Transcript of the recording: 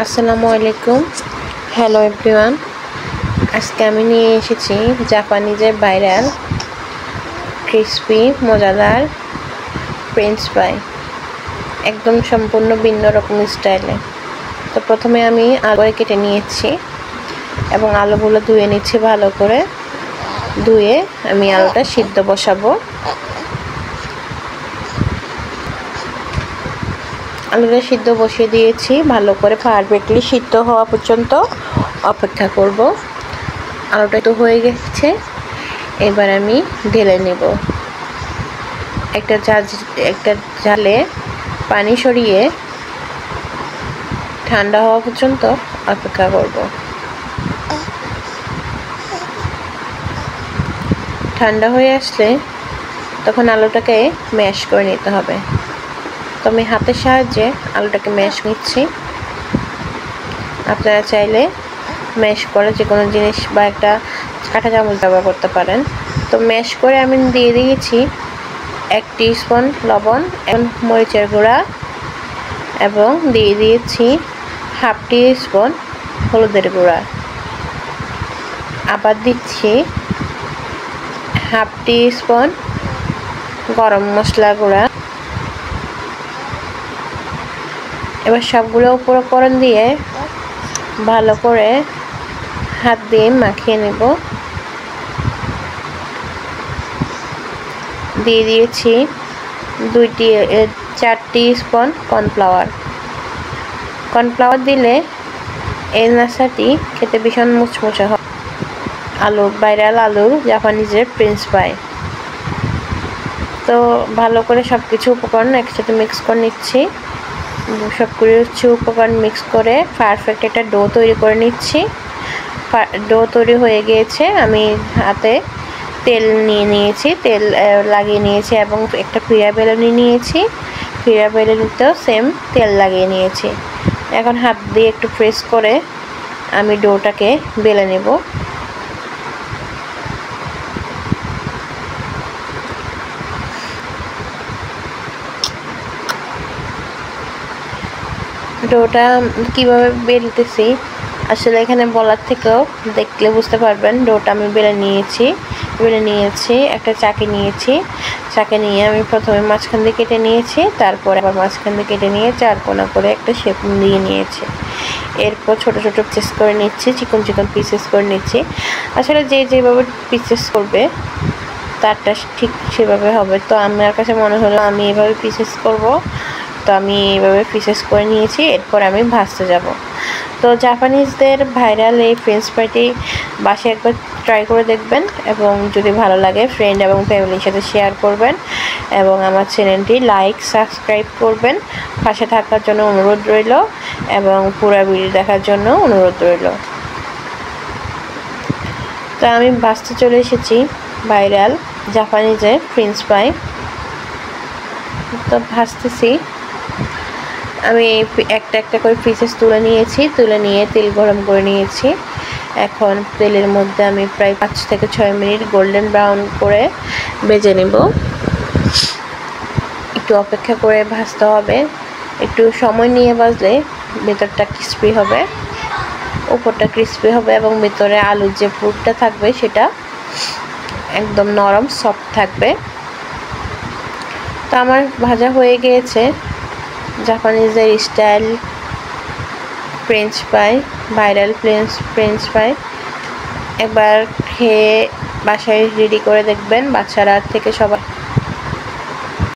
আসসালামু আলাইকুম। Hello everyone. আজকে আমি নিয়ে এসেছি জাপানিজের ভাইরাল ক্রিসপি মজাদার ফ্রেঞ্চ ফ্রাই, একদম সম্পূর্ণ ভিন্ন রকম স্টাইলে। তো প্রথমে আমি আলু কেটে নিয়েছি এবং আলুগুলো ধুয়ে নিচ্ছি ভালো করে। ধুয়ে আমি আলুটা সিদ্ধ বসাবো। আলুটা সিদ্ধ বসিয়ে দিয়েছি, ভালো করে পারফেক্টলি সিদ্ধ হওয়া পর্যন্ত অপেক্ষা করব। আলুটা তো হয়ে গেছে, এবার আমি ঢেলে নেব। একটা জালে পানি সরিয়ে ঠান্ডা হওয়া পর্যন্ত অপেক্ষা করব। ঠান্ডা হয়ে আসলে তখন আলুটাকে ম্যাশ করে নিতে হবে। তো আমি হাতের সাহায্যে আলুটাকে ম্যাশ নিচ্ছি। আপনারা চাইলে ম্যাশ করে যে কোনো জিনিস বা একটা কাঁটা চামচ ব্যবহার করতে পারেন। তো ম্যাশ করে আমি দিয়ে দিয়েছি 1 টিস্পুন লবণ এবং মরিচের গুঁড়া, এবং দিয়ে দিয়েছি 1/2 টিস্পুন হলুদের গুঁড়া। আবার দিচ্ছি 1/2 টিস্পুন গরম মশলা গুঁড়া। এবার সবগুলো উপকরণ দিয়ে ভালো করে হাত দিয়ে মাখিয়ে নেব। দিয়ে দিয়েছি 4 টিস্পুন কর্নফ্লাওয়ার দিলে এই নাস্তাটি খেতে ভীষণ মুচমুচে হয়। ভাইরাল আলুর জাপানিজের ফ্রেঞ্চ ফ্রাই। তো ভালো করে সব কিছু উপকরণ একসাথে মিক্স করে নিচ্ছি। সব কিছু উপকরণ মিক্স করে পারফেক্ট একটা ডো তৈরি করে নিচ্ছি। ডো তৈরি হয়ে গিয়েছে। আমি হাতে তেল নিয়েছি, তেল লাগিয়ে নিয়েছি এবং একটা পিড়া বেলুনি নিয়েছি। পিড়া বেলুনিতেও সেম তেল লাগিয়ে নিয়েছি। এখন হাত দিয়ে একটু প্রেস করে আমি ডোটাকে বেলে নেব। ডোটা কিভাবে বেলতেছি আসলে এখানে বলার থেকেও দেখলে বুঝতে পারবেন। ডোটা আমি বেলে নিয়েছি। একটা চাকি নিয়ে আমি প্রথমে মাঝখান দিয়ে কেটে নিয়েছি, তারপর আবার মাঝখান দিয়ে কেটে নিয়ে 4 কোণা করে একটা শেপ দিয়ে নিয়েছি। এরপর ছোট ছোট পিসেস করে নিচ্ছি, চিকন পিসেস করে নিচ্ছি। আসলে যেভাবে পিসেস করবে তারটা ঠিক সেভাবে হবে। তো আমার কাছে মনে হলো আমি এভাবে পিসেস করব। তো আমি এইভাবে পিসেস করে নিয়েছি। এরপর আমি ভাজতে যাব। তো জাপানিজদের ভাইরাল এই ফ্রেঞ্চ ফ্রাইটি বাসায় একবার ট্রাই করে দেখবেন, এবং যদি ভালো লাগে ফ্রেন্ড এবং ফ্যামিলির সাথে শেয়ার করবেন, এবং আমার চ্যানেলটি সাবস্ক্রাইব করবেন। পাশে থাকার জন্য অনুরোধ রইল, এবং পুরো ভিডিও দেখার জন্য অনুরোধ রইল। তো আমি ভাজতে চলে এসেছি ভাইরাল জাপানিজের ফ্রেঞ্চ ফ্রাই। তো ভাজতেছি। আমি একটা করে পিসেস তুলে নিয়ে তেল গরম করে নিয়েছি। এখন তেলের মধ্যে আমি প্রায় 5 থেকে 6 মিনিট গোল্ডেন ব্রাউন করে ভেজে নেব। একটু অপেক্ষা করে ভাজতে হবে। একটু সময় নিয়ে ভাজলে ভেতরটা ক্রিস্পি হবে, উপরটা ক্রিস্পি হবে, এবং ভেতরে আলুর যে পুরটা থাকবে সেটা একদম নরম সফট থাকবে। তো আমার ভাজা হয়ে গিয়েছে জাপানিজের style French fry, viral French fry. একবার খেয়ে বাসায় রেডি করে দেখবেন। বাচ্চারা থেকে সবাই